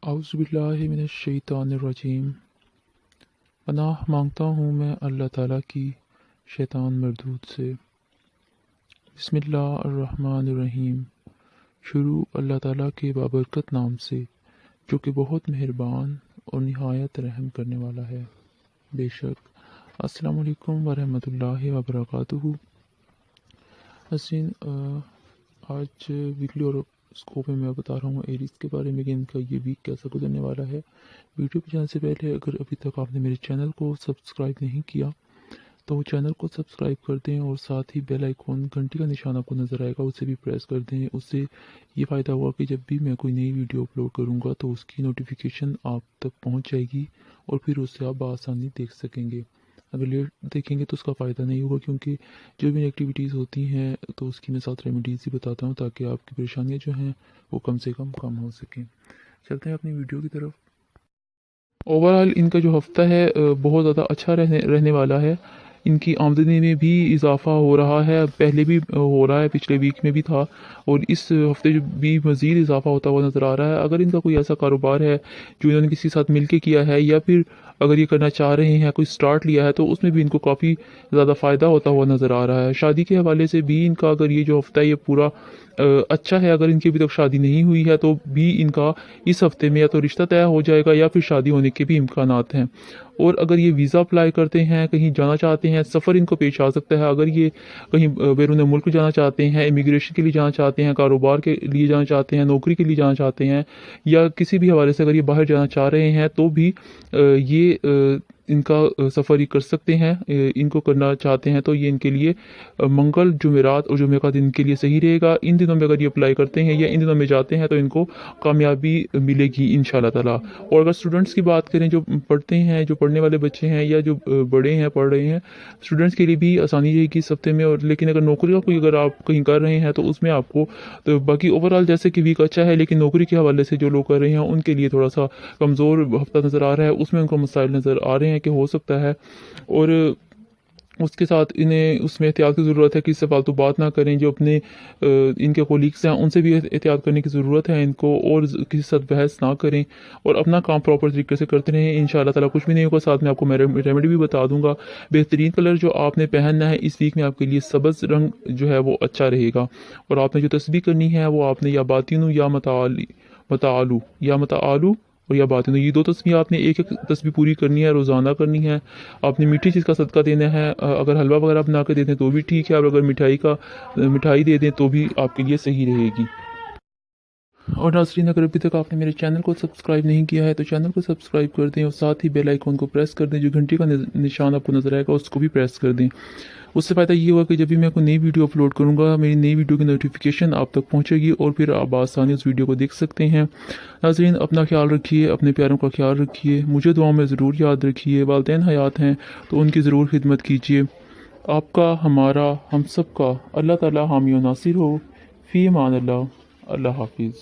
औज़ुबिल्लाहिमिनश्शैतानिर्रजीम। पनाह मांगता हूँ मैं अल्लाह ताला की शैतान मरदूद से। बिस्मिल्लाहिर्रहमानिर्रहीम। शुरू अल्लाह ताला के बाबरकत नाम से जो कि बहुत मेहरबान और निहायत रहम करने वाला है। बेशक। अस्सलामु अलैकुम वरहमतुल्लाहि वबरकातुहू। हसीन आज वीकली और स्कोप में मैं बता रहा हूँ एरीज के बारे में कि इनका ये वीक कैसा गुजरने वाला है। वीडियो पे जाने से पहले अगर अभी तक आपने मेरे चैनल को सब्सक्राइब नहीं किया तो चैनल को सब्सक्राइब कर दें और साथ ही बेल आइकॉन घंटी का निशान आपको नज़र आएगा उसे भी प्रेस कर दें। उससे ये फ़ायदा हुआ कि जब भी मैं कोई नई वीडियो अपलोड करूँगा तो उसकी नोटिफिकेशन आप तक पहुँच जाएगी और फिर उससे आप बआसानी देख सकेंगे। अगर लेट देखेंगे तो उसका फ़ायदा नहीं होगा, क्योंकि जो भी एक्टिविटीज़ होती हैं तो उसकी मैं साथ रेमेडीज़ ही बताता हूँ ताकि आपकी परेशानियाँ जो हैं वो कम से कम हो सकें। चलते हैं अपनी वीडियो की तरफ। ओवरऑल इनका जो हफ्ता है बहुत ज़्यादा अच्छा रहने वाला है। इनकी आमदनी में भी इजाफा हो रहा है, पहले भी हो रहा है, पिछले वीक में भी था और इस हफ्ते जो भी मज़ीद इजाफा होता हुआ नज़र आ रहा है। अगर इनका कोई ऐसा कारोबार है जो इन्होंने किसी के साथ मिलके किया है या फिर अगर ये करना चाह रहे हैं, कोई स्टार्ट लिया है, तो उसमें भी इनको काफ़ी ज़्यादा फ़ायदा होता हुआ नज़र आ रहा है। शादी के हवाले से भी इनका अगर ये जो हफ्ता है ये पूरा अच्छा है। अगर इनकी अभी तक शादी नहीं हुई है तो भी इनका इस हफ्ते में या तो रिश्ता तय हो जाएगा या फिर शादी होने के भी इम्कानात हैं। और अगर ये वीज़ा अप्लाई करते हैं, कहीं जाना चाहते हैं, सफ़र इनको पेश आ सकता है। अगर ये कहीं बैरून मुल्क जाना चाहते हैं, इमिग्रेशन के लिए जाना चाहते हैं, कारोबार के लिए जाना चाहते हैं, नौकरी के लिए जाना चाहते हैं या किसी भी हवाले से अगर ये बाहर जाना चाह रहे हैं तो भी ये इनका सफ़र ही कर सकते हैं। इनको करना चाहते हैं तो ये इनके लिए मंगल, जुमेरात और जुमे का दिन इनके लिए सही रहेगा। इन दिनों में अगर ये अप्लाई करते हैं या इन दिनों में जाते हैं तो इनको कामयाबी मिलेगी इंशाल्लाह ताला। और अगर स्टूडेंट्स की बात करें, जो पढ़ते हैं, जो पढ़ने वाले बच्चे हैं या जो बड़े हैं, पढ़ रहे हैं, स्टूडेंट्स के लिए भी आसानी रहेगी इस हफ्ते में। और लेकिन अगर नौकरी का कोई अगर आप कहीं कर रहे हैं तो उसमें आपको तो बाकी ओवरऑल जैसे कि वीक अच्छा है, लेकिन नौकरी के हवाले से जो लोग कर रहे हैं उनके लिए थोड़ा सा कमज़ोर हफ्ता नज़र आ रहा है। उसमें उनको मसाइल नज़र आ रहे हैं कि हो सकता है। और उसके साथ इन्हें उसमें एहतियात की ज़रूरत है कि इससे फालतू बात ना करें। जो अपने इनके कोलीग्स हैं उनसे भी एहतियात करने की ज़रूरत है इनको, और किसी से बहस ना करें और अपना काम प्रॉपर तरीके से करते रहें। इंशाल्लाह ताला कुछ भी नहीं होगा। साथ में आपको मैं रेमेडी भी बता दूंगा। बेहतरीन कलर जो आपने पहनना है इस वीक में आपके लिए सब्ज़ रंग जो है वो अच्छा रहेगा। और आपने जो तस्बीह करनी है वो आपने या बातिनू या मतालू और या बातें, तो ये दो तस्वीर आपने एक एक तस्वीर पूरी करनी है, रोज़ाना करनी है। आपने मीठी चीज़ का सदका देना है। अगर हलवा वगैरह बना कर दे दें तो भी ठीक है, और अगर मिठाई दे दें तो भी आपके लिए सही रहेगी। और नाज़रीन, अगर अभी तक आपने मेरे चैनल को सब्सक्राइब नहीं किया है तो चैनल को सब्सक्राइब कर दें और साथ ही बेल आइकॉन को प्रेस कर दें। जो घंटी का निशान आपको नज़र आएगा उसको भी प्रेस कर दें। उससे फ़ायदा ये होगा कि जब भी मैं कोई नई वीडियो अपलोड करूँगा मेरी नई वीडियो की नोटिफिकेशन आप तक पहुँचेगी और फिर आप आसानी उस वीडियो को देख सकते हैं। नाज़रीन, अपना ख्याल रखिए, अपने प्यारों का ख्याल रखिए, मुझे दुआ में ज़रूर याद रखिए। वालिदैन हयात हैं तो उनकी ज़रूर खिदमत कीजिए। आपका, हमारा, हम सब का अल्लाह ताला हामी और नासिर हो। फ़ी अमान अल्लाह। अल्लाह हाफिज़।